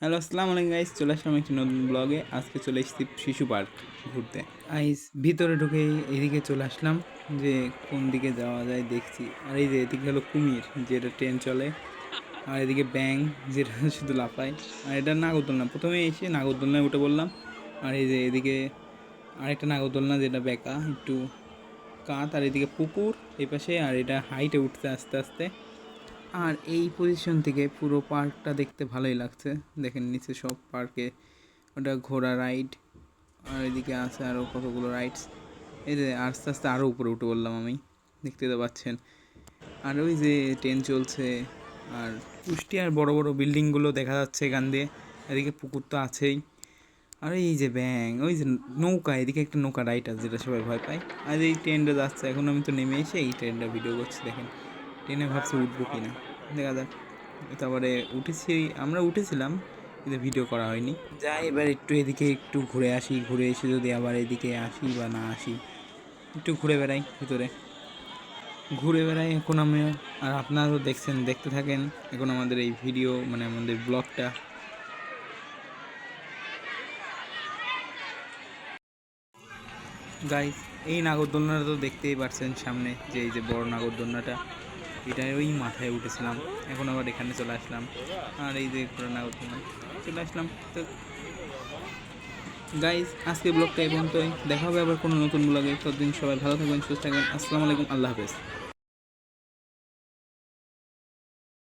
Hello, আসসালামু আলাইকুম guys. চলে আসলাম একটি নতুন ব্লগে। আজকে চলে এসেছি শিশু পার্ক ঘুরতে। ভিতরে ঢুকে এদিকে চলে আসলাম যে কোন দিকে যাওয়া যায় দেখছি। আর এই যে এদিকে হলো কুমির, যেটা ট্রেন চলে। আর এদিকে ব্যাং, যেটা শুধু লাফায়। আর এটা নাগরদোলনা, প্রথমে এসে নাগরদোলনায় উঠে বললাম। আর এই যে এদিকে আরেকটা নাগরদোলনা, যেটা বেঁকা একটু কাত। আর এদিকে পুকুর এই পাশে। আর এটা হাইটে উঠতে আস্তে আস্তে। আর এই পজিশন থেকে পুরো পার্কটা দেখতে ভালোই লাগছে। দেখেন নিচে সব পার্কে ওটা ঘোড়া রাইড। আর এদিকে আছে আরও কতগুলো রাইডস। এই যে আস্তে আস্তে আরও উপরে উঠে বললাম আমি, দেখতে তো পাচ্ছেন। আর ওই যে ট্রেন চলছে। আর কুষ্টিয়ার বড় বড় বিল্ডিংগুলো দেখা যাচ্ছে এখান দিয়ে। এদিকে পুকুর তো আছেই। আর এই যে ব্যাং, ওই যে নৌকা, এদিকে একটা নৌকা রাইড আছে যেটা সবাই ভয় পায়। আর এই ট্রেনটা যাচ্ছে, এখন আমি তো নেমে এসে এই ট্রেনটা ভিডিও করছি। দেখেন ট্রেনে ভাবছি উঠবো কি না, দেখা যাক। তারপরে আমরা উঠেছিলাম, কিন্তু ভিডিও করা হয়নি। যাই এবার একটু এদিকে একটু ঘুরে আসি, ঘুরে এসে যদি আবার এদিকে আসি বা না আসি, একটু ঘুরে বেড়াই ভিতরে। ঘুরে বেড়াই এখন আমি। আর আপনারাও দেখছেন, দেখতে থাকেন এখন আমাদের এই ভিডিও, মানে আমাদের ব্লগটা। গাইস, এই নাগরদোলনাটা তো দেখতেই পারছেন সামনে, যে এই যে বড় নাগরদোলনাটা, এটাই ওই মাথায় উঠেছিলাম। এখন আবার এখানে চলে আসলাম। আর এই যে ঘোড়া নাগরদোলনা চলে আসলাম তো। গাইস, আজকে ব্লগটা এই পর্যন্তই। দেখা হবে আবার কোনো নতুন ব্লগে। ততদিন সবাই ভালো থাকবেন, সুস্থ থাকবেন। আসসালামু আলাইকুম, আল্লাহ হাফেজ।